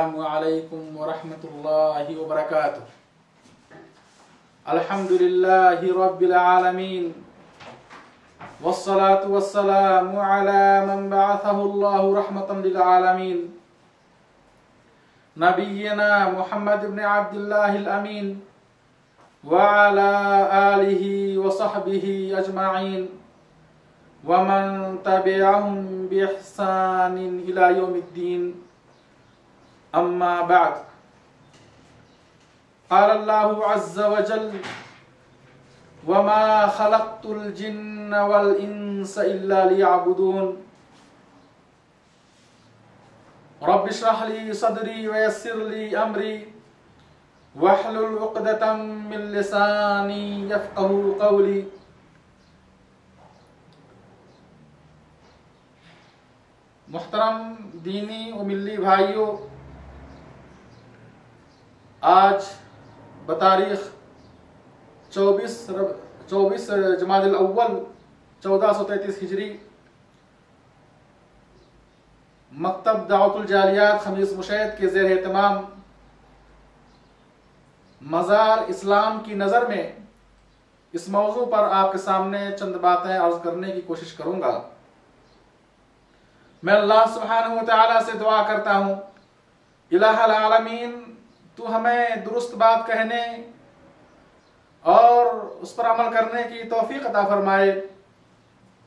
अस्सलामु अलैकुम व रहमतुल्लाहि व बरकातुहू। अल्हम्दुलिल्लाहि रब्बिल आलमीन वस्सलातु वस्सलामु अला मन बअथहुल्लाहु रहमतन लिल आलमीन नबिय्यिना मुहम्मद इब्न अब्दुल्लाहिल अमीन व अला आलिहि व सहबिहि अजमाइन व मन तबिअहुम बिइहसानिन इला यौमिद्दीन। अम्मा बाद। क़ाल अल्लाहु अज़्ज़ व जल्ल वमा खलक़्तुल जिन्न वल इंसा इल्ला लियअबुदून। रब्बि इश्रह ली सदरी व यस्सिर ली अमरी वहलुल उक़दतम मिन लिसानी यफ़क़हू क़ौली। मुहतरम दीनी व मिल्ली भाइयों, आज बतारीख 24 जमादिल अव्वल 1433 हिजरी मकतब दावतुल जालियात खमीस मुशैद के ज़ेर एहतमाम मज़ार इस्लाम की नज़र में इस मौजू पर आपके सामने चंद बातें अर्ज करने की कोशिश करूंगा। मैं अल्लाह सुब्हानहू व तआला से दुआ करता हूँ, इलाहुल आलमीन तू हमें दुरुस्त बात कहने और उस पर अमल करने की तौफीक अता फरमाए,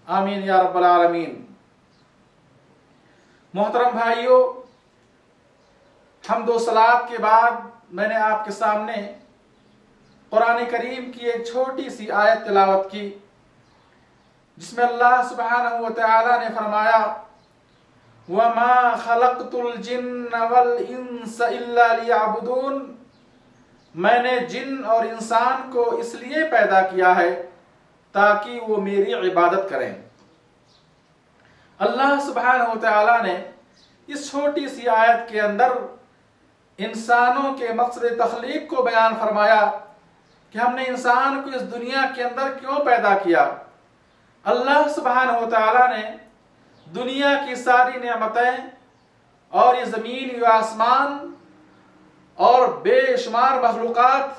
आमीन या रब्बल आलमीन। मोहतरम भाइयों, हम्द व सलात के बाद मैंने आपके सामने कुरान करीम की एक छोटी सी आयत तिलावत की, जिसमें अल्लाह सुब्हानहू व तआला ने फरमाया वमा खलक़्तुल जिन्न वल इंसा इल्ला लियअबुदून। मैंने जिन और इंसान को इसलिए पैदा किया है ताकि वो मेरी इबादत करें। अल्लाह सुब्हानहू व तआला ने इस छोटी सी आयत के अंदर इंसानों के मकसद तख्लीक को बयान फरमाया कि हमने इंसान को इस दुनिया के अंदर क्यों पैदा किया। अल्लाह सुब्हानहू व तआला ने दुनिया की सारी नेमतें और ये ज़मीन व आसमान और बेशुमार मखलूक़ात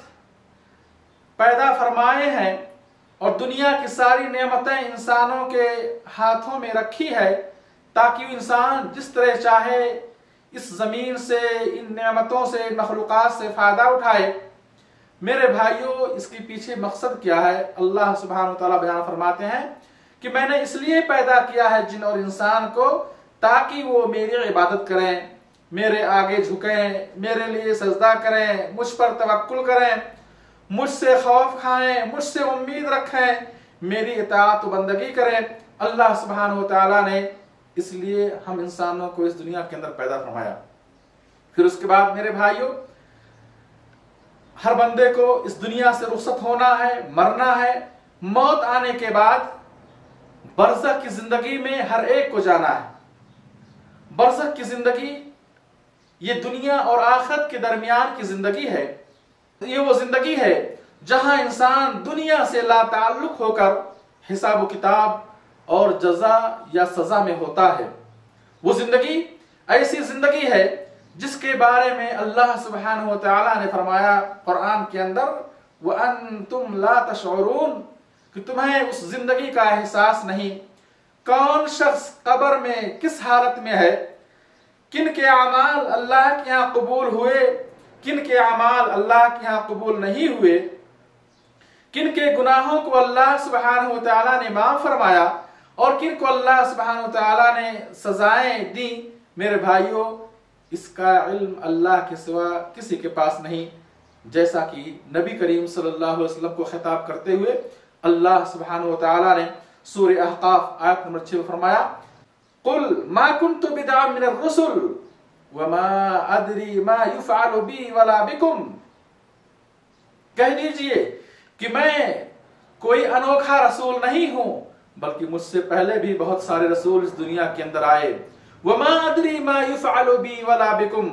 पैदा फरमाए हैं और दुनिया की सारी नेमतें इंसानों के हाथों में रखी है ताकि इंसान जिस तरह चाहे इस ज़मीन से, इन नेमतों से, इन मखलूक़ात से फ़ायदा उठाए। मेरे भाइयों, इसके पीछे मकसद क्या है? अल्लाह सुब्हानहू व तआला बयान फरमाते हैं कि मैंने इसलिए पैदा किया है जिन और इंसान को ताकि वो मेरी इबादत करें, मेरे आगे झुकें, मेरे लिए सजदा करें, मुझ पर तवक्कुल करें, मुझसे खौफ खाएं, मुझसे उम्मीद रखें, मेरी इताअत व बंदगी करें। अल्लाह सुब्हानहू व तआला ने इसलिए हम इंसानों को इस दुनिया के अंदर पैदा फरमाया। फिर उसके बाद मेरे भाइयों, हर बंदे को इस दुनिया से रुखसत होना है, मरना है। मौत आने के बाद बरज़ख की जिंदगी में हर एक को जाना है। बरज़ख की जिंदगी ये दुनिया और आखिरत के दरमियान की जिंदगी है। ये वो जिंदगी है जहां इंसान दुनिया से लाताल्लुक होकर हिसाब किताब और जजा या सजा में होता है। वो जिंदगी ऐसी जिंदगी है जिसके बारे में अल्लाह सुब्हानहू व तआला ने फरमाया कुरान के अंदर, व अंतुम ला तशऊरून, कि तुम्हें उस जिंदगी का एहसास नहीं। कौन शख्स कब्र में किस हालत में है, किन के अमाल अल्लाह के यहाँ कबूल हुए, किन के अमाल अल्लाह के यहाँ कबूल नहीं हुए, किन के गुनाहों को अल्लाह सुब्हानहू व तआला ने माफ फरमाया और किन को अल्लाह सुब्हानहू व तआला ने सजाएं दी। मेरे भाइयों, इसका इल्म अल्लाह के सिवा किसी के पास नहीं। जैसा कि नबी करीम सल्लल्लाहु अलैहि वसल्लम को खिताब करते हुए अल्लाह सुब्हानहू व तआला ने सूरह अहक़ाफ आयत नंबर 6 में फरमाया, कुल मा कुन्तु बिदअम मिनर रुसुल व मा अदरी मा युफ़अलु बी वला बिकुम। कह दीजिए कि मैं कोई अनोखा रसूल नहीं हूं, बल्कि मुझसे पहले भी बहुत सारे रसूल इस दुनिया के अंदर आए। व मा अदरी मा युफ़अलु बी वला बिकुम,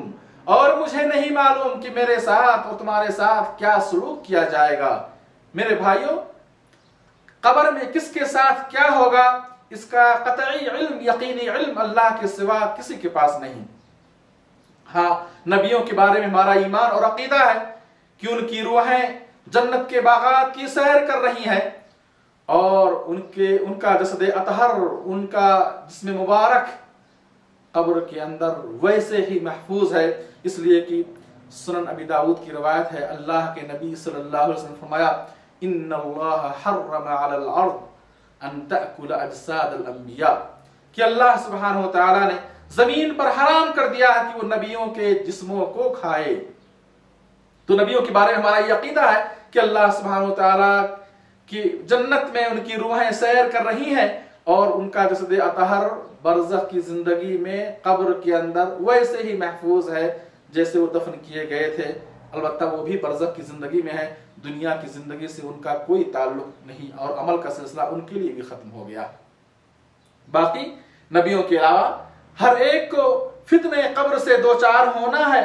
और मुझे नहीं मालूम कि मेरे साथ और तुम्हारे साथ क्या सलूक किया जाएगा। मेरे भाइयों, कब्र में किसके साथ क्या होगा इसका कतई इल्म, यकीनी इल्म अल्लाह के सिवा किसी के पास नहीं। हाँ, नबियों के बारे में हमारा ईमान और अकीदा है कि उनकी रूहें जन्नत के बागात की सैर कर रही हैं और उनका जसद अतहर, उनका जिस्म मुबारक कब्र के अंदर वैसे ही महफूज है। इसलिए कि सुनन अबी दाऊद की रवायत है, अल्लाह के नबी सल्लल्लाहु अलैहि वसल्लम फरमाया, इन्नल्लाह हर्रम अलल अर्द अन तअकुल अजसाद अल अंबिया, कि अल्लाह सुब्हानहु व तआला ने जमीन पर हराम कर दिया है कि वो नबियों के जिस्मों को खाए। तो नबियों के बारे में हमारा ये अकीदा है कि अल्लाह सुब्हानहु व तआला की जन्नत में उनकी रूहें सैर कर रही हैं और उनका जसद अतहर बरज़ख की जिंदगी में कब्र के अंदर वैसे ही महफूज है जैसे वो दफन किए गए थे। अलबत्ता वो भी बरज़ख की जिंदगी में है, दुनिया की जिंदगी से उनका कोई ताल्लुक नहीं और अमल का सिलसिला उनके लिए भी खत्म हो गया। बाकी नबियों के अलावा हर एक को फितने कब्र से दो चार होना है।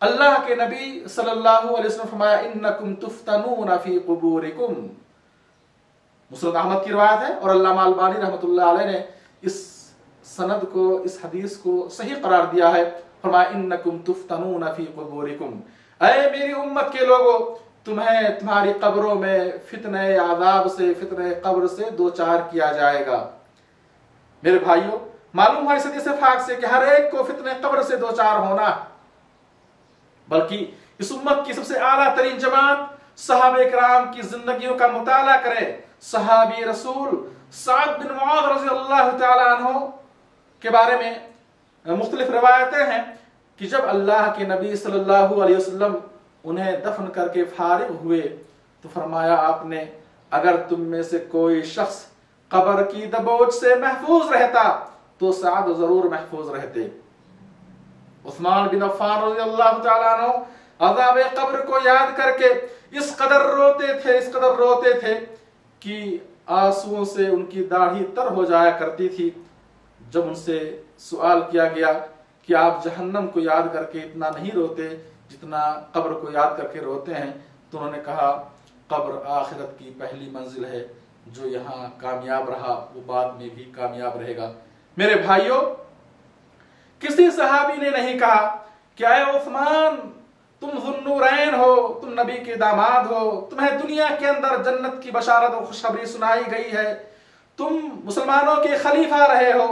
अल्लाह के नबी सल्लल्लाहु अलैहि वसल्लम फरमाया, इन्नकुम तुफ्तनूना फी कुबूरिकुम। मुस्नद अहमद की रिवायत है और अल्लामा अलबानी रहमतुल्लाह अलैह ने इस सनद को, इस हदीस को सही करार दिया है। फरमाया, इन्नकुम तुफ्तनूना फी कुबूरिकुम, ऐ मेरी उम्मत के लोगों, तुम्हें तुम्हारी कब्रों में फितने आज़ाब से, फितने कब्र से दो चार किया जाएगा। मेरे भाइयों, मालूम है इस हदीस पाक से कि हर एक को फितने कब्र से दो चार होना, बल्कि इस उम्मत की सबसे आला तरीन जमात सहाबे किराम की जिंदगियों का मुताला करें। सहाबी रसूल साद बिन मुआज़ रज़ियल्लाहु तआला अन्हु के बारे में मुख्तलिफ रिवायतें हैं कि जब अल्लाह के नबी सल्लल्लाहु अलैहि वसल्लम उन्हें दफन करके फारिग हुए तो फरमाया आपने, अगर तुम में से कोई शख्स कब्र की दबोच से महफूज रहता तो साद जरूर महफूज रहते। उस्मान बिन अफ़्फ़ान रज़ियल्लाहु तआला अन्हु अज़ाब कब्र को याद करके इस कदर रोते थे कि आंसुओं से उनकी दाढ़ी तर हो जाया करती थी। जब उनसे सवाल किया गया कि आप जहन्नम को याद करके इतना नहीं रोते जितना कब्र को याद करके रोते हैं, तो उन्होंने कहा, कब्र आखिरत की पहली मंजिल है, जो यहाँ कामयाब रहा वो बाद में भी कामयाब रहेगा। मेरे भाइयों, किसी सहाबी ने नहीं कहा कि ऐ उस्मान, तुम ज़ुन्नूरैन हो, तुम नबी के दामाद हो, तुम्हें दुनिया के अंदर जन्नत की बशारत और खुशखबरी सुनाई गई है, तुम मुसलमानों के खलीफा रहे हो,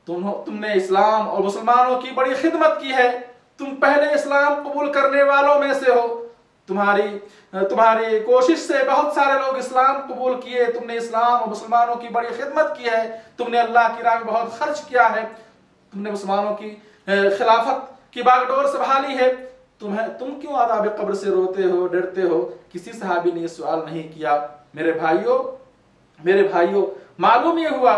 तुमने इस्लाम और मुसलमानों की बड़ी खिदमत की है, तुम पहले इस्लाम कबूल करने वालों में से हो, तुम्हारी कोशिश से बहुत सारे लोग इस्लाम कबूल किए, तुमने इस्लाम और मुसलमानों की बड़ी खिदमत की है, तुमने अल्लाह की राह में बहुत खर्च किया है, तुमने मुसलमानों की खिलाफत की बागडोर संभाली है, तुम क्यों आज़ाब कब्र से रोते हो, डरते हो? किसी सहाबी ने यह सवाल नहीं किया। मेरे भाइयों, मालूम ये हुआ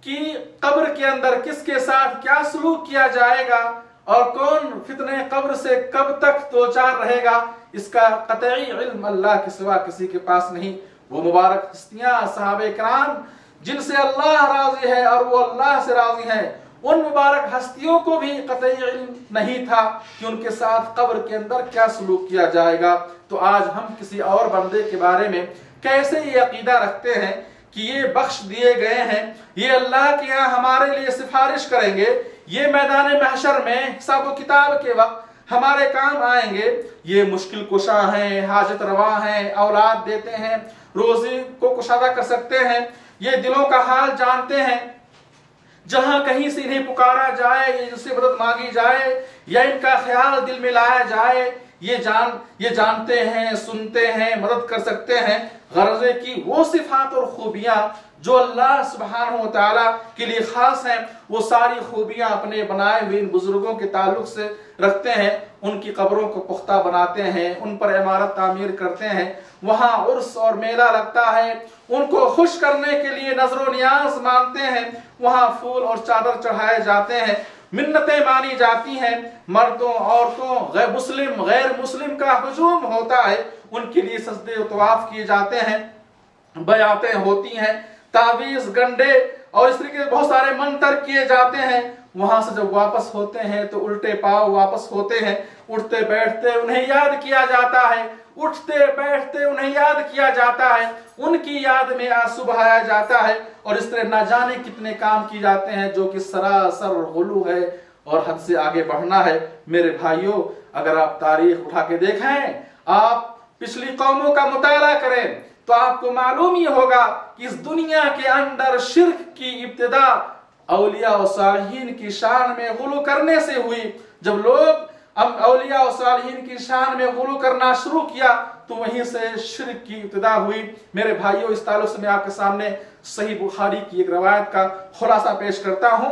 कि कब्र के अंदर किसके साथ क्या सलूक किया जाएगा और कौन फितने कब्र से कब तक दो चार रहेगा, इसका कतई इल्म अल्लाह के सिवा किसी के पास नहीं। वो मुबारक हस्तियां सहाबे किराम जिनसे अल्लाह राजी है और वो अल्लाह से राजी हैं, उन मुबारक हस्तियों को भी कतई इल्म नहीं था कि उनके साथ कब्र के अंदर क्या सलूक किया जाएगा। तो आज हम किसी और बंदे के बारे में कैसे ये अकीदा रखते हैं कि ये बख्श दिए गए हैं, ये अल्लाह के यहाँ हमारे लिए सिफारिश करेंगे, ये मैदान महशर में हिसाब किताब के वक्त हमारे काम आएंगे, ये मुश्किल कुशा हैं, हाजत रवा हैं, औलाद देते हैं, रोजी को कुशादा कर सकते हैं, ये दिलों का हाल जानते हैं, जहां कहीं से इन्हें पुकारा जाए, इनसे मदद मांगी जाए या इनका ख्याल दिल में लाया जाए, ये जानते हैं, सुनते हैं, मदद कर सकते हैं। गर्ज़े की वो सिफात और खूबियां जो अल्लाह सुब्हानहु व तआला के लिए खास हैं, वो सारी खूबियां अपने बनाए हुए इन बुजुर्गों के ताल्लुक से रखते हैं। उनकी कब्रों को पुख्ता बनाते हैं, उन पर इमारत तामीर करते हैं, वहां उर्स और मेला लगता है, उनको खुश करने के लिए नजरो नियाज मानते हैं, वहां फूल और चादर चढ़ाए जाते हैं, मिन्नतें मानी जाती हैं, मर्दों औरतों गैर मुस्लिम का हुजूम होता है, उनके लिए सजदे और तवाफ किए जाते हैं, बयातें होती हैं, तावीज गंडे और इस तरीके से बहुत सारे मंत्र किए जाते हैं। वहां से जब वापस होते हैं तो उल्टे पांव वापस होते हैं, उठते बैठते उन्हें याद किया जाता है, उठते बैठते उन्हें याद किया जाता है, उनकी याद में आंसू बहाया जाता है और इस तरह ना जाने कितने काम किए जाते हैं जो कि सरासर गुलू है और हद से आगे बढ़ना है। मेरे भाइयों, अगर आप तारीख उठा के देखें, आप पिछली कौमों का मुताला करें, तो आपको मालूम ही होगा कि इस दुनिया के अंदर शिर्क की इब्तिदा औलिया और सालिहीन की शान में गुलू करने से हुई। जब लोग औलिया और सालिहीन की शान में गुलू करना शुरू किया तो वहीं से शिर्क की इब्तिदा हुई। मेरे भाइयों, इस ताल्लुक से मैं आपके सामने सही बुखारी की एक रवायत का खुलासा पेश करता हूं।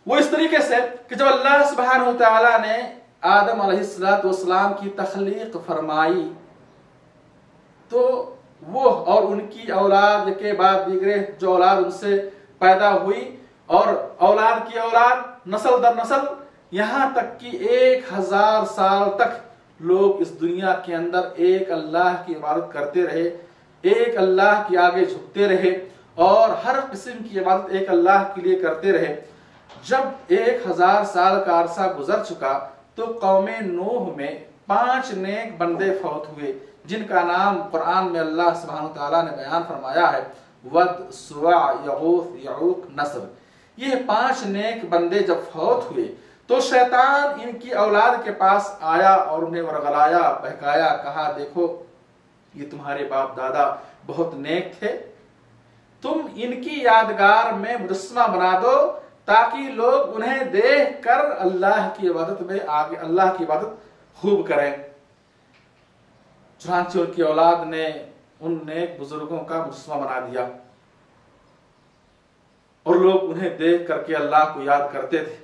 वो इस तरीके से कि जब अल्लाह सुब्हानहु व तआला ने आदम अलैहिस्सलाम की तख्लीक फरमाई, तो वो और उनकी औलाद के बाद दीगरे जो औलाद उनसे पैदा हुई और औलाद की औलाद, नस्ल दर नस्ल, यहां तक कि 1000 साल तक लोग इस दुनिया के अंदर एक अल्लाह की इबादत करते रहे, एक अल्लाह के आगे झुकते रहे और हर किस्म की इबादत एक अल्लाह के लिए करते रहे। जब 1000 साल का अरसा गुजर चुका तो कौमे नूह में 5 नेक बंदे फौत हुए, जिनका नाम कुरान में अल्लाह सुब्हानहु व तआला ने बयान फरमाया है, वद, सुवा, यगूस, यऊक, नस्र। ये 5 नेक बंदे जब फौत हुए तो शैतान इनकी औलाद के पास आया और उन्हें वरगलाया, बहकाया, कहा, देखो ये तुम्हारे बाप दादा बहुत नेक थे, तुम इनकी यादगार में मुजस्समा बना दो ताकि लोग उन्हें देख कर अल्लाह की इबादत में आगे अल्लाह की इबादत खूब करें। चुनांचे उनकी औलाद ने उन नेक बुजुर्गों का मुजस्समा बना दिया और लोग उन्हें देख करके अल्लाह को याद करते थे।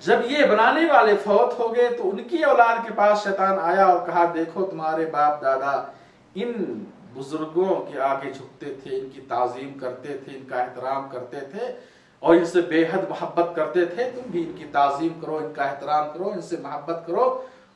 जब ये बनाने वाले फौत हो गए तो उनकी औलाद के पास शैतान आया और कहा, देखो तुम्हारे बाप दादा इन बुजुर्गों के आगे झुकते थे, इनकी ताजीम करते थे, इनका एहतराम करते थे और इनसे बेहद मोहब्बत करते थे, तुम भी इनकी ताजीम करो, इनका एहतराम करो, इनसे मोहब्बत करो।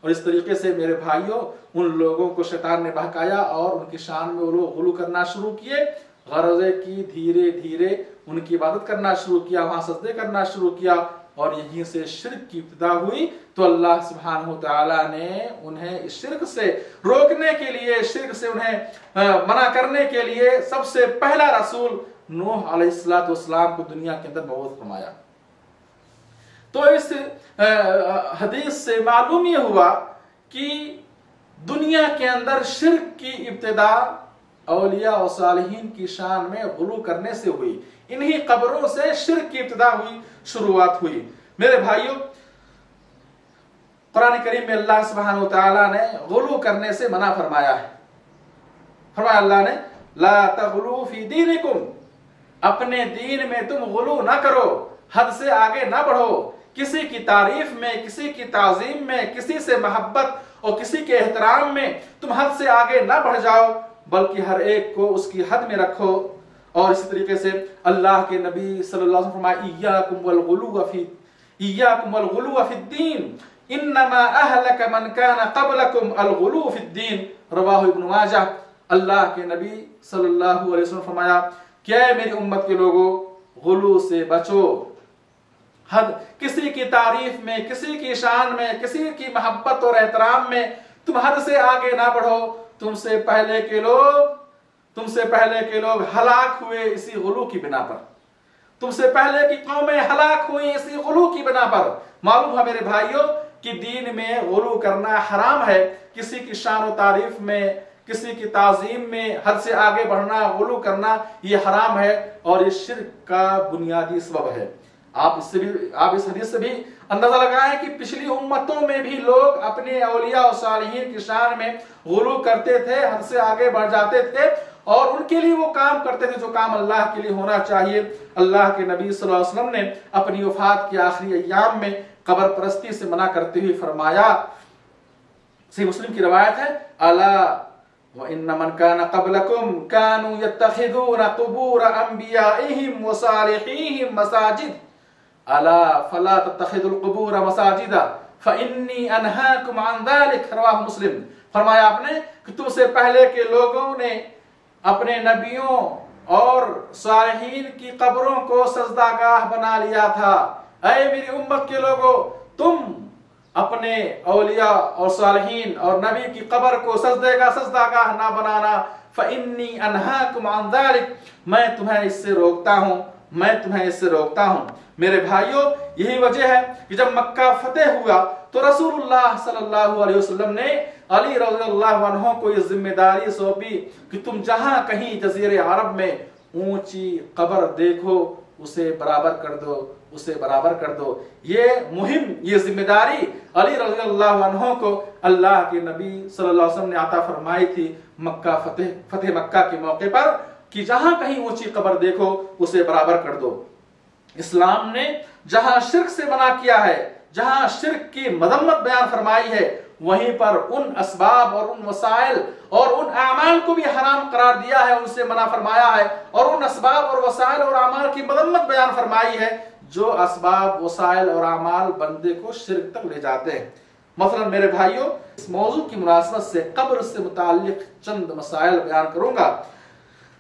और इस तरीके से मेरे भाइयों, उन लोगों को शैतान ने बहकाया और उनकी शान में वो लोग गुलू करना शुरू किए, गरजे की धीरे धीरे उनकी इबादत करना शुरू किया, वहां सजदे करना शुरू किया और यहीं से शिर्क की इब्तिदा हुई। तो अल्लाह सुब्हानहु व तआला ने उन्हें इस शिर्क से रोकने के लिए, शिर्क से उन्हें मना करने के लिए सबसे पहला रसूल नूह अलैहिस्सलाम को दुनिया के अंदर मबऊस फरमाया। तो इस हदीस से मालूम ये हुआ कि दुनिया के अंदर शिर्क की इब्तिदा औलिया और सालिहीन की शान में गुलू करने से हुई। इन्हीं कब्रों से शिर्क की इब्तिदा हुई, शुरुआत हुई। मेरे भाइयों, कुरान करीम में अल्लाह सुब्हानहु व तआला ने गुलू करने से मना फरमाया है। फरमाया अल्लाह ने, ला तगलू फी दीनिकुम, अपने दीन में तुम गुलू ना करो, हद से आगे ना बढ़ो, किसी की तारीफ में, किसी की ताजीम में, किसी से मोहब्बत और किसी के एहतराम में तुम हद से आगे ना बढ़ जाओ, बल्कि हर एक को उसकी हद में रखो। और इसी तरीके से अल्लाह के नबी सल्लल्लाहु अलैहि वसल्लम फरमाया, इय्याकुम वल गुलू फिद्दीन, इन्नमा अहलक मन कान क़ब्लकुम अल गुलू फिद्दीन, रवाहु इब्न माजाह। अल्लाह के नबी सल्लल्लाहु अलैहि वसल्लम फरमाया, क्या मेरी उम्मत के लोगों, गुलू से बचो, हद, किसी की तारीफ में, किसी की शान में, किसी की मोहब्बत और एहतराम में तुम हद से आगे ना बढ़ो। तुमसे पहले के लोग हलाक हुए इसी गुलू की बिना पर, तुमसे पहले की कौमें हलाक हुई इसी गुलू की बिना पर। मालूम है मेरे भाइयों कि दीन में गुलू करना हराम है, किसी की शान और तारीफ में, किसी की ताजीम में हद से आगे बढ़ना, गुलू करना, ये हराम है और ये शिर्क का बुनियादी सबब है। आप इस हदीस से भी अंदाजा लगाएं कि पिछली उम्मतों में भी लोग अपने औलिया और सालिहीन की शान में गुलू करते थे, हद से आगे बढ़ जाते थे और उनके लिए वो काम करते थे जो काम अल्लाह के लिए होना चाहिए। अल्लाह के नबी सल्लल्लाहु अलैहि वसल्लम ने अपनी वफात के आखिरी अय्याम में कब्र परस्ती से मना करते हुए फरमाया, सही मुस्लिम की रवायत है, अला व इन्न मन कान क़ब्लकुम कानू यत्तखिदून क़ुबूर अंबियाइहिम व सालिहीहिम मसाजिद, अला फला तत्तखिदुल क़ुबूर मसाजिदा फ़इन्नी अनहाकुम अन ज़ालिक, रवाहु मुस्लिम। फरमाया आपने कि तुमसे पहले के लोगों ने अपने नबियों और सालिहीन की कब्रों को सजदागाह बना लिया था। ऐ मेरी उम्मत के लोगों, तुम अपने औलिया और सालिहीन और नबी की कब्र को सजदागाह ना बनाना। फ़इन्नी अनहाकुम अन ज़ालिक, मैं तुम्हें इससे रोकता हूं। मैं तुम्हें इससे रोकता हूं। मेरे भाइयों, यही वजह है कि जब मक्का फतेह हुआ तो रसूलुल्लाह सल्लल्लाहु अलैहि वसल्लम ने अली रज़ियल्लाहु अन्हु को ये जिम्मेदारी सौंपी कि तुम जहां कहीं जज़ीरे अरब में ऊंची कब्र देखो उसे बराबर कर दो, उसे बराबर कर दो। ये मुहिम, ये जिम्मेदारी अली रज़ियल्लाहु अन्हु को अल्लाह के नबी सल्लल्लाहु अलैहि वसल्लम ने अता फरमाई थी मक्का फतेह मक्का के मौके पर कि जहां कहीं ऊंची कब्र देखो उसे बराबर कर दो। इस्लाम ने जहां शिर्क से मना किया है, जहां शिर्क की मजम्मत बयान फरमाई है, वहीं पर उन असबाब और उन वसाइल और उन आमाल को भी हराम करार दिया है, उनसे मना फरमाया है और उन असबाब और वसाइल और आमाल की मजम्मत बयान फरमाई है जो असबाब वसाइल और आमाल बंदे को शिर्क तक ले जाते हैं। मसलन मेरे भाइयों, इस मौजू की मुनासबत से कब्र से मुताल्लिक चंद मसाइल बयान करूंगा।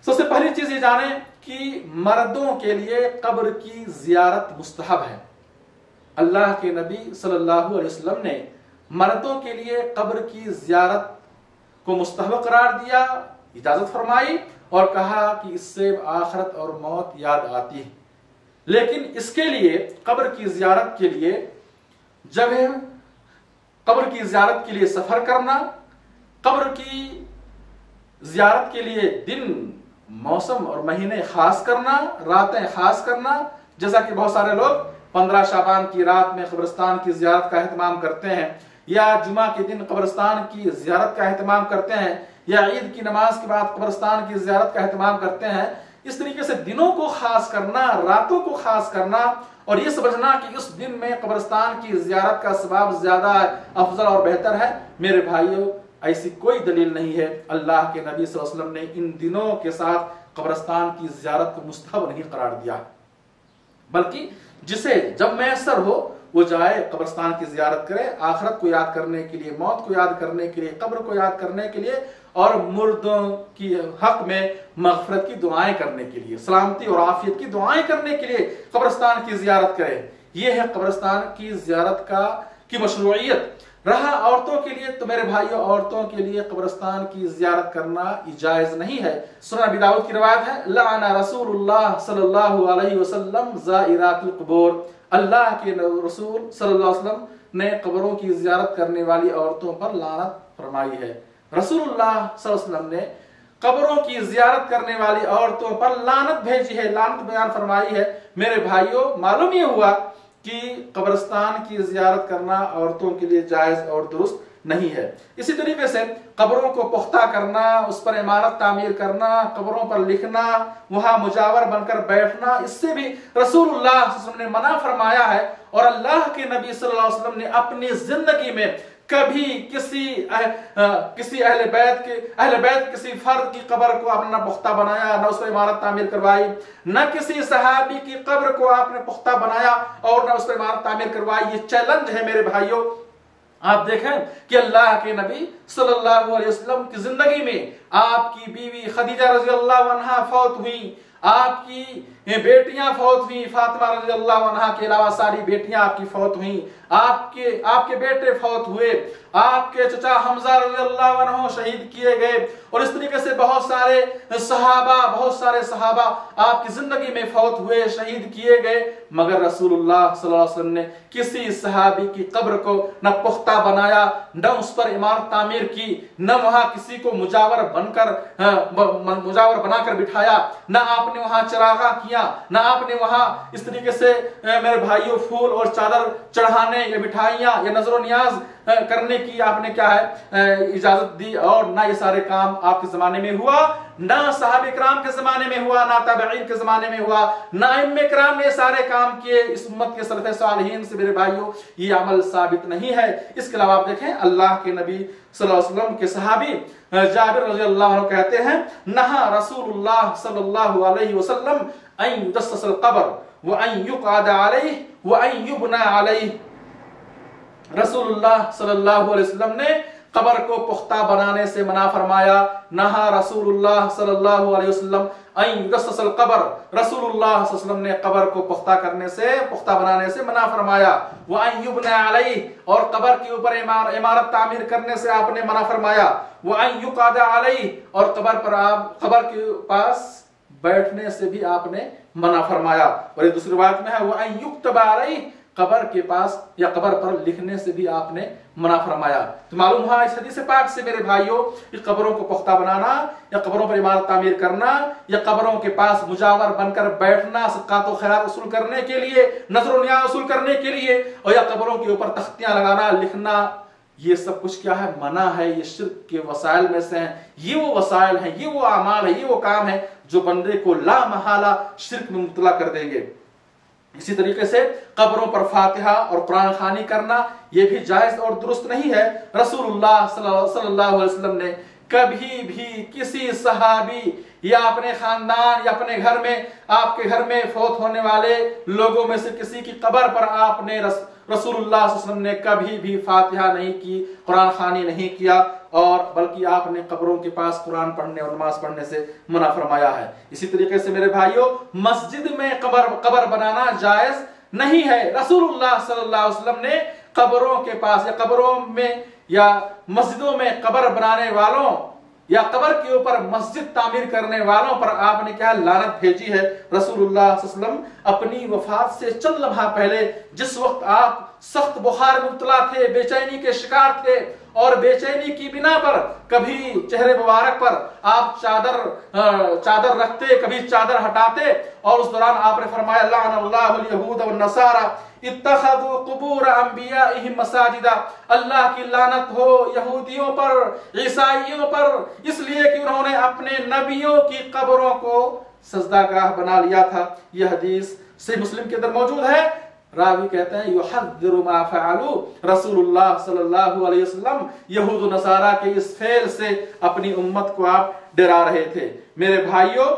सबसे पहली चीज ये जाने कि मर्दों के लिए कब्र की जियारत मुस्तहब है। अल्लाह के नबी सल्लल्लाहु अलैहि वसल्लम ने मर्दों के लिए कब्र की जियारत को मुस्तहब करार दिया, इजाजत फरमाई और कहा कि इससे आखिरत और मौत याद आती है। लेकिन इसके लिए कब्र की जियारत के लिए जगह, कब्र की जियारत के लिए सफर करना, कब्र की जियारत के लिए दिन, मौसम और महीने खास करना, रातें खास करना, जैसा कि बहुत सारे लोग 15 शाबान की रात में कब्रिस्तान की जियारत का एहतमाम करते हैं, या जुमा के दिन कब्रिस्तान की जियारत का एहतमाम करते हैं, या ईद की नमाज के बाद कब्रिस्तान की जियारत का एहतमाम करते हैं। इस तरीके से दिनों को खास करना, रातों को खास करना और ये समझना कि उस दिन में कब्रिस्तान की जियारत का सवाब ज्यादा अफजल और बेहतर है, मेरे भाइयों ऐसी कोई दलील नहीं है। अल्लाह के नबी सल्लल्लाहु अलैहि वसल्लम ने इन दिनों के साथ कब्रिस्तान की जियारत को मुस्तहब नहीं करार दिया, बल्कि जिसे जब मैसर हो वो जाए कब्रिस्तान की जियारत करे, आखिरत को याद करने के लिए, मौत को याद करने के लिए, कब्र को याद करने के लिए और मुर्दों की हक में मगफरत की दुआएं करने के लिए, सलामती और आफियत की दुआएं करने के लिए कब्रिस्तान की जियारत करे। ये है कब्रिस्तान की जियारत की मशरूइयत। रहा औरतों के लिए, तो मेरे भाइयों औरतों के लिए कब्रिस्तान की जियारत करना जायज नहीं है। सुनन अबी दाऊद की रिवायत है, लअना रसूलुल्लाह सल्लल्लाहु अलैहि वसल्लम ज़ाइरातिल क़ुबूर, अल्लाह के रसूल सल्लल्लाहु अलैहि वसल्लम ने कब्रों की जियारत करने वाली औरतों पर लानत फरमाई है। रसूलुल्लाह सल्लल्लाहु अलैहि वसल्लम ने कब्रों की जियारत करने वाली औरतों पर लानत भेजी है, लानत बयान फरमाई है। मेरे भाइयों, मालूम ये हुआ कि कब्रिस्तान की जियारत करना औरतों के लिए जायज और दुरुस्त नहीं है। इसी तरीके से कब्रों को पुख्ता करना, उस पर इमारत तामीर करना, कब्रों पर लिखना, वहां मुजावर बनकर बैठना, इससे भी रसूलुल्लाह सल्लल्लाहु अलैहि वसल्लम ने मना फरमाया है। और अल्लाह के नबी सल्लल्लाहु अलैहि वसल्लम ने अपनी जिंदगी में कभी किसी अहले बैत किसी फर्द की कब्र को आपने न पुख्ता बनाया, न उस पर इमारत तामीर करवाई, न किसी सहाबी की कब्र को आपने पुख्ता बनाया और न उस पर इमारत तामीर करवाई। ये चैलेंज है मेरे भाइयों। आप देखें कि अल्लाह के नबी सल्लल्लाहु अलैहि वसल्लम की जिंदगी में आपकी बीवी खदीजा रज़ियल्लाहु अन्हा फौत हुई, आपकी बेटियां फौत हुई, फातिमा रज़ियल्लाहु अन्हा के अलावा सारी बेटियां आपकी फौत हुई, आपके बेटे फौत हुए, आपके चचा हमजा रज़ियल्लाहु अन्हु शहीद किए गए और इस तरीके से बहुत सारे सहाबा आपकी जिंदगी में फौत हुए, शहीद किए गए। मगर रसूलुल्लाह सल्लल्लाहु अलैहि वसल्लम ने किसी सहाबी की कब्र को न पुख्ता बनाया, न उस पर इमारत तामीर की, न वहां किसी को मुजावर बनाकर बिठाया, न आपने वहां चरागा किया, न आपने वहां इस तरीके से मेरे भाइयों फूल और चादर चढ़ाने या मिठाइयां या नजर नियाज करने की आपने क्या है इजाजत दी। और ना ये सारे काम आपके जमाने में हुआ, ना सहाबा किराम के जमाने में हुआ, ना ताबईन के जमाने में हुआ, ना इमाम किराम ने सारे काम किए। इस उम्मत के सलफ़े सालिहीन से मेरे भाइयों ये अमल साबित नहीं है। इसके अलावा आप देखें अल्लाह के नबी सल्लल्लाहु अलैहि वसल्लम के सहाबी जाबिर रज़ियल्लाहु अन्हु कहते हैं, नहा रसूलुल्लाह सल्लल्लाहु अलैहि वसल्लम अन युदस्ससल क़ब्र व अन युक़अद अलैहि व अन युबना अलैहि। रसूलुल्लाह सल्लल्लाहु अलैहि वसल्लम ने कब्र को पुख्ता बनाने से मना फरमाया। नहा रसूलुल्लाह सल्लल्लाहु अलैहि वसल्लम अन युदस्ससल क़ब्र, रसूलुल्लाह सल्लल्लाहु अलैहि वसल्लम ने कब्र को पुख्ता बनाने से मना फरमाया। व अन युबना अलैहि, और कब्र के ऊपर इमारत तामीर करने से आपने मना फरमाया। व अन युक़अद अलैहि, और कब्र के पास बैठने से भी आपने मना फरमाया। और एक दूसरी बात में है वो युक्तबा अलैहि, कब्र के पास या कब्र पर लिखने से भी आपने मना फरमाया। तो मालूम हुआ इस हदीस पाक से मेरे भाइयों कि कब्रों को पुख्ता बनाना या कब्रों पर इमारत तामीर करना या कब्रों के पास मुजावर बनकर बैठना, सदक़ात व खैरात वसूल करने के लिए, नजर व नियाज़ वसूल करने के लिए, और या कब्रों के ऊपर तख्तियां लगाना, लिखना, ये सब कुछ क्या है? मना है। ये शिर्क के वसाइल में से हैं। ये वो वसाइल हैं, ये वो अमाल है, ये वो काम है जो बंदे को ला महाला शिर्क में मुब्तला कर देंगे। इसी तरीके से कब्रों पर फातिहा और कुरान खानी करना यह भी जायज और दुरुस्त नहीं है। रसूलुल्लाह सल्लल्लाहु अलैहि वसल्लम ने कभी भी किसी सहाबी या अपने खानदान या अपने घर में, आपके घर में फौत होने वाले लोगों में से किसी की कब्र पर आपने रसूलुल्लाह सल्लल्लाहु अलैहि वसल्लम ने कभी भी फातिहा नहीं की, कुरान खानी नहीं किया, और बल्कि आपने कब्रों के पास कुरान पढ़ने और नमाज पढ़ने से मना फरमाया है। इसी तरीके से मेरे भाइयों, मस्जिद में कब्र बनाना जायज नहीं है। रसूलुल्लाह सल्लल्लाहु अलैहि वसल्लम ने कब्रों के पास या कब्रों में या मस्जिदों में कब्र बनाने वालों या कब्र के ऊपर मस्जिद तामीर करने वालों पर आपने क्या लानत भेजी है। रसूलुल्लाह सल्लल्लाहु अलैहि वसल्लम अपनी वफात से चंद लम्हा पहले, जिस वक्त आप सख्त बुखार में मुब्तला थे, बेचैनी के शिकार थे, और बेचैनी की बिना पर कभी चेहरे मुबारक पर आप चादर रखते, कभी चादर हटाते, और उस दौरान आपने फरमाया लअनल्लाहुल यहूद वन नसारा इत्तखज़ू कुबूर अंबियाइहिम मसाजिदा, अल्लाह की लानत हो यहूदियों पर, ईसाइयों पर, इसलिए कि उन्होंने अपने नबियों की कब्रों को सजदागाह बना लिया था। यह हदीस सही मुस्लिम के अंदर मौजूद है। रावी कहते हैं युहद्दिरु मा फअलू, रसूलुल्लाह सल्लल्लाहु अलैहि वसल्लम यहूद नसारा के इस फेल से अपनी उम्मत को आप डरा रहे थे। मेरे भाइयों,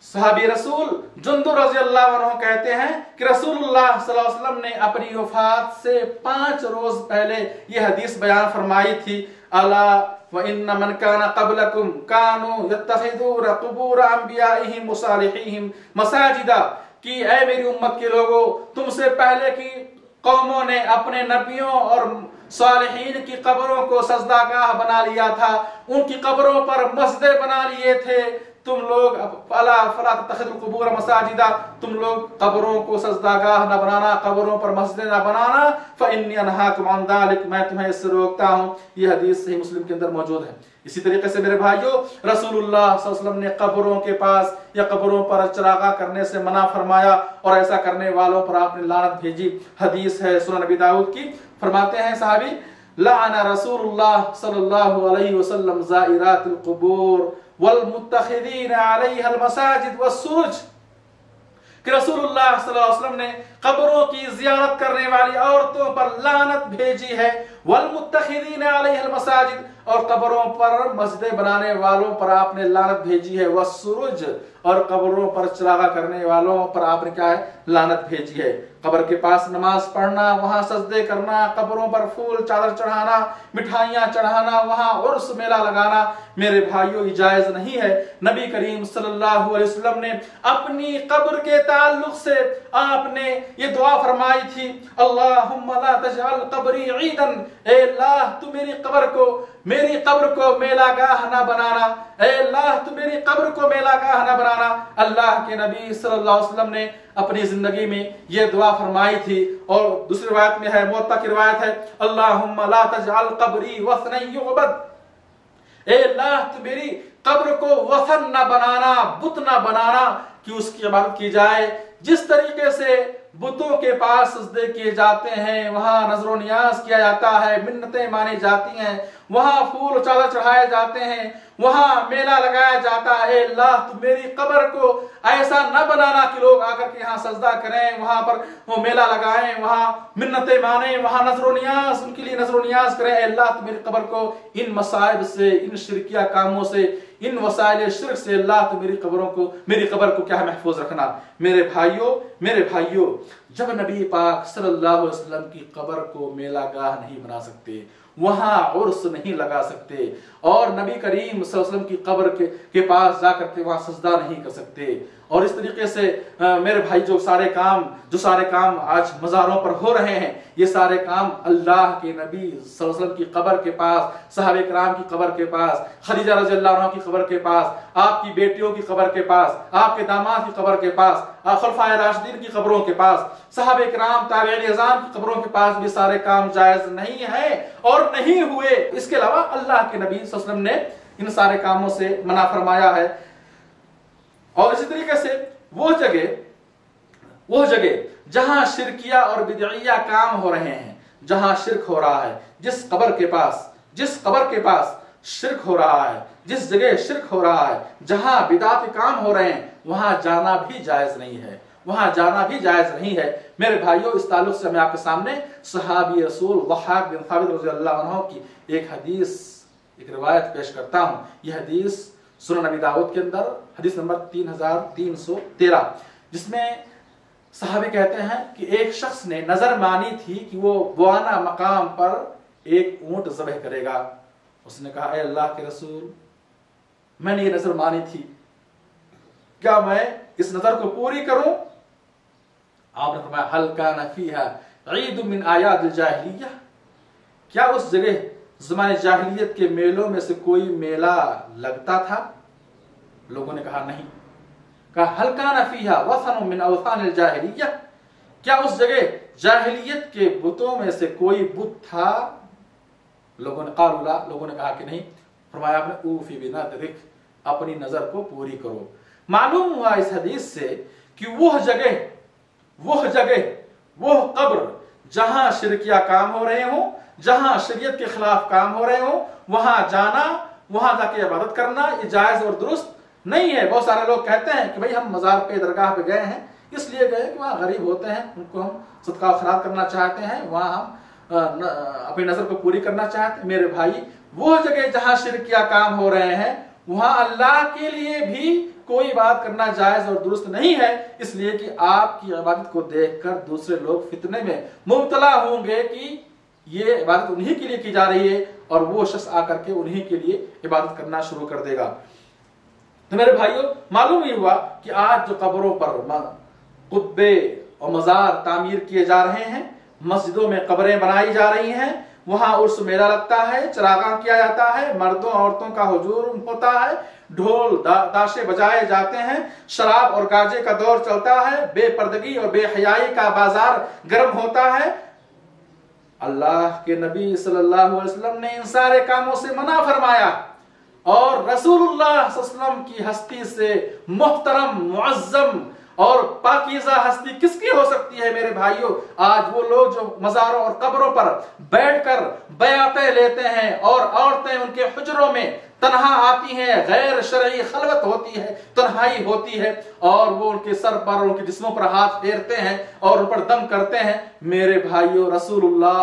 सहाबी रसूल जुंदुर रज़ियल्लाहु अन्हु कहते हैं कि रसूलुल्लाह सल्लल्लाहु अलैहि वसल्लम ने अपनी वफात से 5 रोज पहले यह हदीस बयान फरमाई थी, अला व इन्ना मन काना क़ब्लकुम कानू यत्तखिज़ून क़ुबूर अंबियाइहिम व सालिहीहिम मसाजिदा, कि ऐ मेरी उम्मत के लोगों, तुमसे पहले की कौमों ने अपने नबियों और सालिहीन की कब्रों को सजदागाह बना लिया था, उनकी कब्रों पर मस्जिदें बना लिए थे। तुम लोग फला तत्तखिज़ुल कुबूर मसाजिदा, तुम लोग कब्रों को सजदागाह न बनाना, कब्रों पर मस्जिदें न बनाना। फ़इन्नी अनहाकुम अन ज़ालिक, मैं तुम्हें इससे रोकता हूँ। यह हदीस सही मुस्लिम के अंदर मौजूद है। इसी तरीके से मेरे भाइयों, रसूलुल्लाह सल्लल्लाहु अलैहि वसल्लम ने कब्रों के पास या कब्रों पर चरागा करने से मना फरमाया, और ऐसा करने वालों पर आपने लानत भेजी। हदीस है सुनन नबी दाऊद की। फरमाते हैं सहाबी, लअन रसूलुल्लाह सल्लल्लाहु अलैहि वसल्लम ज़ाइरातिल कुबूर वल मुत्तखिज़ीन अलैहा अल मसाजिद वस्सुरुज, कि रसूलुल्लाह सल्लल्लाहु अलैहि वसल्लम ने कब्रों की जियारत करने वाली औरतों पर लानत भेजी है, वल मुत्तखिज़ीन अलैहा अल मसाजिद, और कब्रों पर मस्जिदें बनाने वालों पर आपने लानत भेजी है, वस्सुरुज, और कब्रों पर चरागा करने वालों पर आपने क्या है, लानत भेजी है। कब्र के पास नमाज पढ़ना, वहां सजदे करना, कब्रों पर फूल चादर चढ़ाना, मिठाइयां चढ़ाना, वहां उर्स मेला लगाना, मेरे भाइयों जायज नहीं है। नबी करीम सल्लल्लाहु अलैहि वसल्लम ने अपनी कब्र के ताल्लुक से आपने ये दुआ फरमाई थी, अल्लाहुम्मा ला तजअल कब्री ईदन, ए अल्लाह तू मेरी कब्र को मेलागाह ना बनाना, ए अल्लाह तू मेरी कब्र को मेलागाह ना बनाना। अल्लाह के नबी सल्लल्लाहु अलैहि वसल्लम ने अपनी जिंदगी में यह दुआ फरमाई थी। और दूसरी रिवायत में है, मुअत्ता की रिवायत है, अल्लाहुम्मा ला तजअल कब्री वसन युअबद, ए अल्लाह तू मेरी कब्र को वसन ना बनाना, बुत ना बनाना, कि उसकी इबादत की जाए। जिस तरीके से बुतों के पास सजदे किए जाते हैं, वहां नजरो नियाज किया जाता है, मिन्नतें मानी जाती हैं, वहां फूल चादर चढ़ाए जाते हैं, वहां मेला लगाया जाता है, अल्लाह तू मेरी कब्र को ऐसा न बनाना कि लोग आकर के यहाँ सजदा करें, वहां पर वो मेला लगाएं, वहां मिन्नतें माने, वहां नजरो नियाज, उनके लिए नजरो नियाज करें। अल्लाह तू मेरी कब्र को इन मसाइब से, इन शिरकिया कामों से, इन वसाइल शिर्क से अल्लाह तू मेरी कब्र को क्या है, महफूज रखना। मेरे भाइयों, जब नबी पाक सल्लल्लाहु अलैहि वसल्लम की कब्र को मेलागाह नहीं बना सकते, वहां उर्स नहीं लगा सकते, और नबी करीम सल्लल्लाहु अलैहि वसल्लम की कब्र के पास जाकर के वहां सजदा नहीं कर सकते, और इस तरीके से मेरे भाई जो सारे काम आज मज़ारों पर हो रहे हैं, ये सारे काम अल्लाह के नबी सल्लल्लाहु अलैहि वसल्लम की कब्र के पास, सहाबे किराम की कब्र के पास, खदीजा रज़ियल्लाहु अन्हा की कब्र के पास, आपकी बेटियों की कब्र के पास, आपके दामाद की कब्र के पास, खुलफाए राशिदीन की कब्रों के पास, सहाबे किराम ताबईन इज़ाम की कब्रों के पास भी सारे काम जायज नहीं है और नहीं हुए। इसके अलावा अल्लाह के नबी सल्लल्लाहु अलैहि वसल्लम ने इन सारे कामों से मना फरमाया है। और इसी तरीके से वो जगह जहां शिरकिया और बिदइया काम हो रहे हैं, जहां शिरक हो रहा है, जिस कब्र के पास शिरक हो रहा है, जिस जगह शिरक हो रहा है, जहां बिदात काम हो रहे हैं, वहां जाना भी जायज नहीं है, वहां जाना भी जायज नहीं है। मेरे भाइयों, इस ताल्लुक से मैं आपके सामने सहाबी रसूल वहाब बिन साबित रज़ियल्लाहु अन्हु की एक हदीस, एक रिवायत पेश करता हूं। यह हदीस सुनन नबी दाऊद के अंदर हदीस नंबर 3313, जिसमें सहाबी कहते हैं कि एक शख्स ने नजर मानी थी कि वो बुआना मकाम पर एक ऊंट ज़बह करेगा। उसने कहा, ऐ अल्लाह के रसूल, मैंने ये नजर मानी थी, क्या मैं इस नजर को पूरी करूं? आपने फरमाया, हल काना फीहा ईद मिन आयातिल जाहिलिया, क्या उस जगह ज़माने जाहिलियत के मेलों में से कोई मेला लगता था? लोगों ने कहा नहीं। कहा, हल काना फीहा वसन मिन अवसानिल जाहिलिया, क्या उस जगह जाहिलियत के बुतों में से कोई बुत था? लोगों ने कहा कि नहीं। फरमाया आपने, ऊफी बिनदरिक, अपनी नजर को पूरी करो। मालूम हुआ इस हदीस से कि वह जगह, वह कब्र जहां शिरकिया काम हो रहे हो, जहां शरीयत के खिलाफ काम हो रहे हो, वहां जाना, वहां जाके इबादत करना ये जायज और दुरुस्त नहीं है। बहुत सारे लोग कहते हैं कि भाई हम मजार पे दरगाह पे गए हैं, इसलिए गए कि वहाँ गरीब होते हैं, उनको हम सदका खैरात करना चाहते हैं, वहाँ हम अपनी नजर को पूरी करना चाहते हैं। मेरे भाई, वो जगह जहां शिरकिया काम हो रहे हैं, वहां अल्लाह के लिए भी कोई बात करना जायज और दुरुस्त नहीं है, इसलिए कि आपकी इबादत को देखकर दूसरे लोग फितने में मुब्तला होंगे कि ये इबादत उन्हीं के लिए की जा रही है, और वो शख्स आकर के उन्हीं के लिए इबादत करना शुरू कर देगा। तो मेरे भाइयों, मालूम ही हुआ कि आज जो कब्रों पर कुब्बे और मजार तामीर किए जा रहे हैं, मस्जिदों में कब्रें बनाई जा रही हैं, वहां उर्स मेला लगता है, चरागां किया जाता है, मर्दों औरतों का हुजूम होता है, ढोल ताशे बजाए जाते हैं, शराब और गाजे का दौर चलता है, बेपर्दगी और बेहयाई का बाजार गर्म होता है। अल्लाह के नबी सल्लल्लाहु अलैहि वसल्लम ने इन सारे कामों से मना फरमाया, और रसूलुल्लाह सल्लल्लाहु अलैहि वसल्लम की हस्ती से मुहतरम, मुअज्जम और पाकीज़ा हस्ती किसकी हो सकती है? मेरे भाइयों, आज वो लोग जो मज़ारों और कब्रों पर बैठकर बयातें लेते हैं और औरतें उनके हुजरों में तन्हा आती हैं, गैर शरई खलवत होती है, तन्हाई होती है, और वो उनके सर पर, उनके जिस्मों पर हाथ फेरते हैं और उन पर दम करते हैं। मेरे भाइयों, रसूलुल्लाह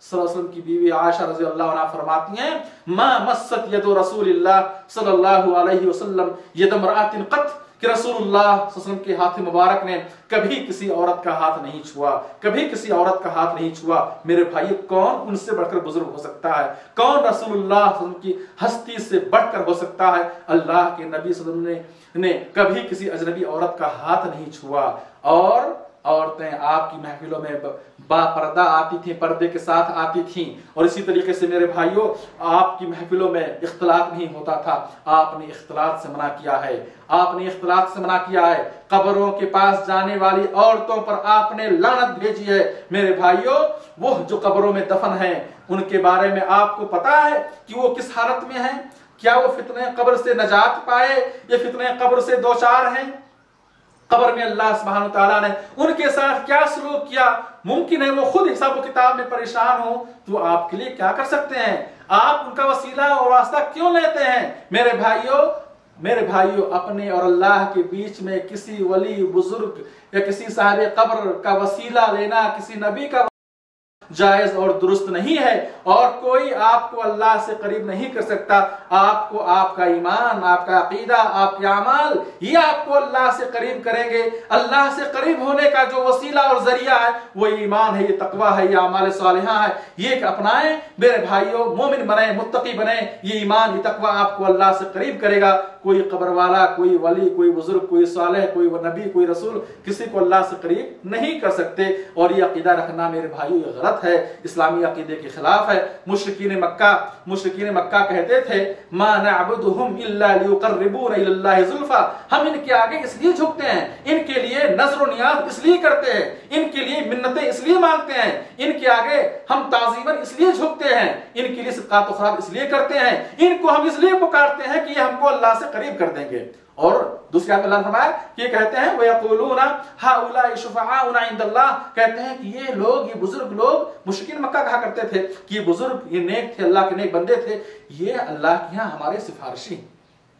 सल्लल्लाहु अलैहि वसल्लम की बीवी आयशा रज़ियल्लाहु अन्हा फरमाती हैं, मा मस्सत यदु रसूलिल्लाह सल्लल्लाहु अलैहि वसल्लम यद इम्रअतिन क़त, कि रसूलुल्लाह सल्लल्लाहु अलैहि वसल्लम के हाथ मुबारक ने कभी किसी औरत का हाथ नहीं छुआ, कभी किसी औरत का हाथ नहीं छुआ। मेरे भाई, कौन उनसे बढ़कर बुजुर्ग हो सकता है? कौन रसूलुल्लाह सल्लल्लाहु अलैहि वसल्लम की हस्ती से बढ़कर हो सकता है? अल्लाह के नबी सल्लल्लाहु अलैहि वसल्लम ने कभी किसी अजनबी औरत का हाथ नहीं छुआ, और औरतें आपकी महफिलों में बापर्दा आती थीं, पर्दे के साथ आती थीं। और इसी तरीके से मेरे भाइयों, आपकी महफिलों में इख्तिलात नहीं होता था, आपने इख्तिलात से मना किया है, आपने इख्तिलात से मना किया है। कब्रों के पास जाने वाली औरतों पर आपने लानत भेजी है। मेरे भाइयों, वो जो कब्रों में दफन हैं, उनके बारे में आपको पता है कि वो किस हालत में हैं? क्या वो फितने कब्र से नजात पाए या फितने कब्र से दो चार हैं? कब्र में अल्लाह सुब्हानहू व तआला ने उनके साथ क्या सलूक किया? मुमकिन है वो खुद हिसाब किताब में परेशान हो, तो आपके लिए क्या कर सकते हैं? आप उनका वसीला और वास्ता क्यों लेते हैं? मेरे भाइयों, अपने और अल्लाह के बीच में किसी वली, बुजुर्ग या किसी साहिब कब्र का वसीला लेना, किसी नबी का जायज और दुरुस्त नहीं है, और कोई आपको अल्लाह से करीब नहीं कर सकता। आपको आपका ईमान, आपका अकीदा, आपके अमाल, ये आपको अल्लाह से करीब करेंगे। अल्लाह से करीब होने का जो वसीला और जरिया है वो ईमान है, ये तकवा है, ये अमाल सालिहा है। ये अपनाएं मेरे भाइयों, मोमिन बने, मुत्तकी बने। ये ईमान, ये तकवा आपको अल्लाह से करीब करेगा। कोई कब्र वाला, कोई वली, कोई बुजुर्ग, कोई सालेह, कोई नबी, कोई रसूल किसी को अल्लाह से करीब नहीं कर सकते। और ये अकीदा रखना मेरे भाइयों, ये गलत गलत है, इस्लामी अकीदे के खिलाफ है। मुशरिकीन मक्का कहते थे मा नअबुदुहुम इल्ला लियुक़र्रिबूना इलल्लाहि ज़ुल्फ़ा, हम इनके आगे इसलिए झुकते हैं, इनके लिए नज़्र व नियाज़ इसलिए करते हैं, इनके लिए मिन्नतें इसलिए मांगते हैं, इनके आगे हम ताज़ीमन इसलिए झुकते हैं, इनके लिए सदक़ात व ख़ैरात इसलिए करते हैं, इनको हम इसलिए पुकारते हैं कि ये हमको अल्लाह से करीब कर देंगे। और दूसरी आयत में अल्लाह ने फरमाया कि ये कहते हैं व यक़ूलूना हाउलाइ शुफ़आउना इंदल्लाह, कहते हैं कि ये लोग, ये बुजुर्ग लोग, मुशरिकीन मक्का कहा करते थे कि ये बुजुर्ग, ये नेक थे, अल्लाह के नेक बंदे थे, ये अल्लाह के यहाँ हमारे सिफारिशी,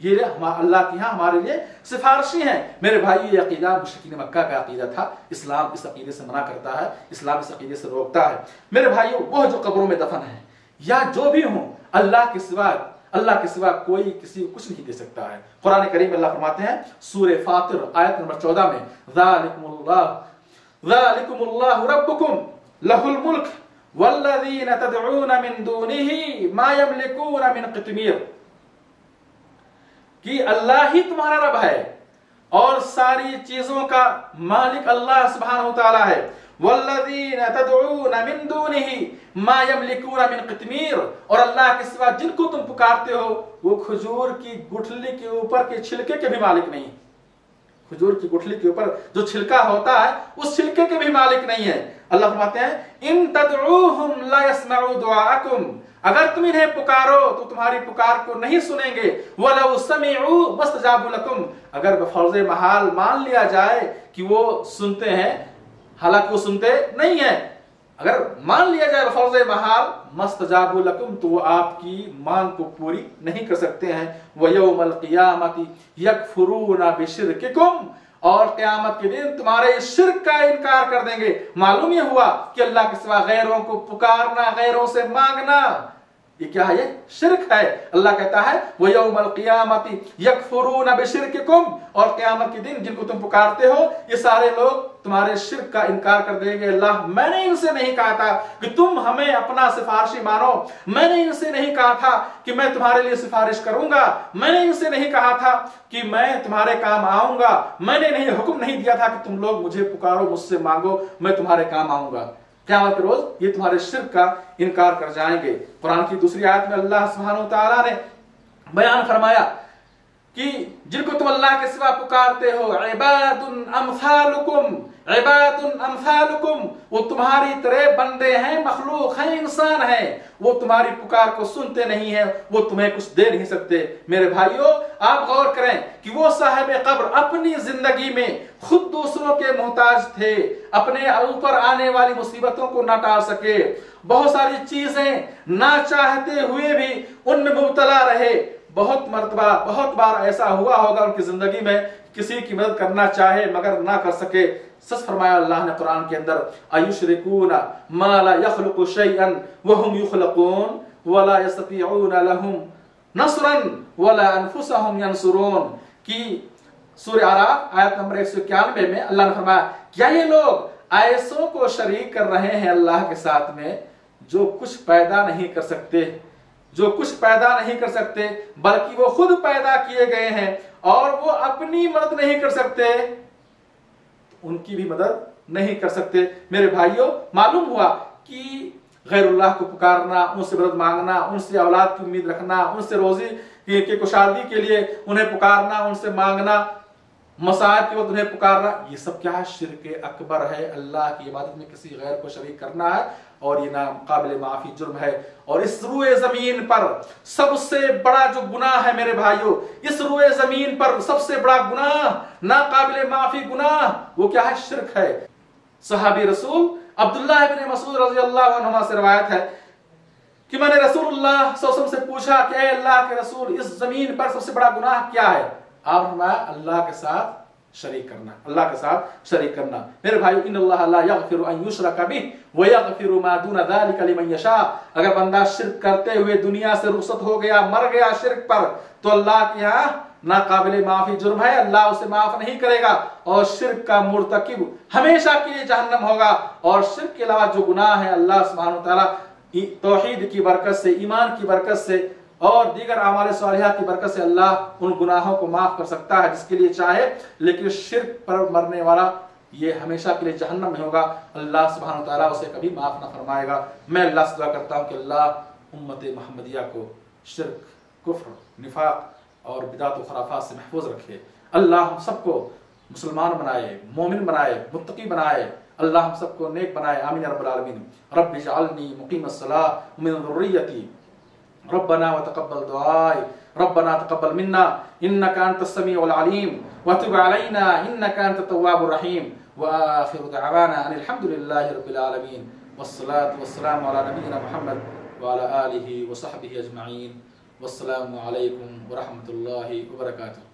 ये अल्लाह के यहाँ हमारे लिए सिफारिशी हैं। मेरे भाई, ये अकीदा मुशरिकीन मक्का का अकीदा था। इस्लाम इस अकीदे से मना करता है, इस्लाम इस अकीदे से रोकता है। मेरे भाइयों, वो जो कब्रों में दफन है या जो भी हो, अल्लाह के सिवा कोई किसी को कुछ नहीं दे सकता है। कुरान करीम में अल्लाह फरमाते हैं सूरह फातिर आयत नंबर 14 में, ज़ालिकुमुल्लाहु रब्बुकुम लहुल मुल्क वल्लज़ीना तदऊना मिन दूनिही मा यमलिकूना मिन क़ितमीर, कि अल्लाह ही तुम्हारा रब है और सारी चीजों का मालिक अल्लाह सुब्हानहु तआला है। वल्लज़ीना तदऊना मिन दूनिही मा यमलिकूना मिन क़ितमीर, और अल्लाह के सिवा जिनको तुम पुकारते हो वो खजूर की गुठली के ऊपर के छिलके के भी मालिक नहीं। खजूर की गुठली के ऊपर जो छिलका होता है उस छिलके के भी मालिक नहीं है। अल्लाह फरमाते हैं इन तदऊहुम ला यस्मऊ दुआअकुम, अगर तुम इन्हें पुकारो तो तुम्हारी पुकार को नहीं सुनेंगे। वलौ समिऊ मस्तजाबु लकुम, अगर बफर्ज़ महाल मान लिया जाए कि वो सुनते हैं, हालांकि वो सुनते नहीं है, अगर मान लिया जाए बफर्ज़ महाल मस्तजाबु लकुम, तो वो आपकी मांग को पूरी नहीं कर सकते हैं। व यौमल क़ियामति यकफुरूना बिशिरकिकुम, और क़यामत के दिन तुम्हारे शिर्क का इनकार कर देंगे। मालूम ये हुआ कि अल्लाह के सिवा गैरों को पुकारना, गैरों से मांगना, ये क्या है? ये शिर्क है। अल्लाह कहता है व यौमल क़ियामति यकफुरूना बिशिरकिकुम, और क़यामत के दिन जिनको तुम पुकारते हो ये सारे लोग तुम्हारे शिर्क का इनकार कर देंगे। अल्लाह, मैंने इनसे नहीं कहा था कि तुम हमें अपना सिफारिशी मानो, मैंने इनसे नहीं कहा था कि मैं तुम्हारे लिए सिफारिश करूंगा, मैंने इनसे नहीं कहा था कि मैं तुम्हारे काम आऊंगा, मैंने नहीं हुक्म नहीं दिया था कि तुम लोग मुझे पुकारो, मुझसे मांगो, मैं तुम्हारे काम आऊंगा। क़यामत के रोज ये तुम्हारे शिर्क का इनकार कर जाएंगे। कुरान की दूसरी आयत में अल्लाह सुब्हानहु तआला ने बयान फरमाया कि जिनको तुम अल्लाह के सिवा पुकारते हो, इबादुन अमसालुकुम, इबादुन अमसालुकुम, वो तुम्हारी तरह बंदे हैं, मखलूक हैं, इंसान हैं, वो तुम्हारी पुकार को सुनते नहीं है, वो तुम्हें कुछ दे नहीं सकते। मेरे भाइयों, आप गौर करें कि वो साहिब कब्र अपनी जिंदगी में खुद दूसरों के मोहताज थे, अपने ऊपर आने वाली मुसीबतों को ना टाल सके, बहुत सारी चीजें ना चाहते हुए भी उनमें मुब्तला रहे। बहुत मर्तबा, बहुत बार ऐसा हुआ होगा उनकी जिंदगी में, किसी की मदद करना चाहे मगर ना कर सके। सच फरमाया अल्लाह ने कुरान के अंदर, अयुशरिकूना मा ला यखलुकु शैअन व हुम युखलकून व ला यस्ततीऊना लहुम नस्रन व ला अनफुसहुम यंसुरून, की सूरह आराफ आयत नंबर 191 में अल्लाह ने फरमाया, क्या ये लोग ऐसों को शरीक कर रहे हैं अल्लाह के साथ में जो कुछ पैदा नहीं कर सकते, जो कुछ पैदा नहीं कर सकते, बल्कि वो खुद पैदा किए गए हैं और वो अपनी मदद नहीं कर सकते, उनकी भी मदद नहीं कर सकते। मेरे भाइयों, मालूम हुआ कि गैरुल्लाह को पुकारना, उनसे मदद मांगना, उनसे औलाद की उम्मीद रखना, उनसे रोजी की कुशादगी के लिए उन्हें पुकारना, उनसे मांगना, मसाइब के वक्त उन्हें पुकारना, ये सब क्या है? शिर्क अकबर है। अल्लाह की इबादत में किसी गैर को शरीक करना है और ये नाकाबिल माफी जुर्म है। और इस रुए जमीन पर सबसे बड़ा जो गुनाह है मेरे भाइयों, इस रुए जमीन पर सबसे बड़ा गुनाह, नाकाबिल माफी गुनाह, वो क्या है? शिर्क है। सहाबी रसूल अब्दुल्लाह इब्न मसूद रज़ियल्लाहु अन्हुमा से रिवायत है कि मैंने रसूलुल्लाह सल्लल्लाहु अलैहि वसल्लम से पूछा कि अल्लाह के रसूल, इस जमीन पर सबसे बड़ा गुनाह क्या है? आप फरमाया, अल्लाह के साथ शरीक करना, अल्लाह के साथ शरीक करना। मेरे भाई, इन्नल्लाह ला यगफिरु अन युशरका बिही व यगफिरु मा दून ज़ालिका लिमन यशा, अगर बंदा शिर्क करते हुए दुनिया से रुखसत हो गया, मर गया शिर्क पर, तो अल्लाह के यहाँ नाकाबिल माफी जुर्म है, अल्लाह उसे माफ नहीं करेगा और शिर्क का मुर्तकिब हमेशा के लिए जहन्नम होगा। और शिर्क के अलावा जो गुनाह है, अल्लाह सुब्हानहु व तआला तौहीद की बरकत से, ईमान की बरकत से और दीगर आमाल सालिहात की बरकत से अल्लाह उन गुनाहों को माफ कर सकता है जिसके लिए चाहे, लेकिन शिर्क पर मरने वाला ये हमेशा के लिए जहन्नम में होगा। अल्लाह सुब्हानहू व तआला उसे कभी माफ़ ना फरमाएगा। मैं अल्लाह से दुआ करता हूँ कि अल्लाह उम्मत मोहम्मदिया को शिर्क, कुफ्र, निफाक और बिदात व खुराफात से महफूज रखे। अल्लाह हम सबको मुसलमान बनाए, मोमिन बनाए, मुत्तकी बनाए। अल्लाह हम सबको नेक बनाए। आमीन या रब्बल आलमीन। रब्बि जअलनी मुक़ीमस्सलाह व मिन ज़ुर्रिय्यती रब्बना व तक़ब्बल दुआई रब्बना तक़ब्बल मिन्ना इन्नका अंतस समीउल अलीम व तुब अलैना इन्नका अंतत तव्वाबुर रहीम व आखिरु दअवाना अनिल हम्दुलिल्लाहि रब्बिल आलमीन वस्सलातु वस्सलामु अला नबिय्यिना मुहम्मद व अला आलिहि व सहबिहि अजमईन। वस्सलामु अलैकुम व रहमतुल्लाहि व बरकातुहू।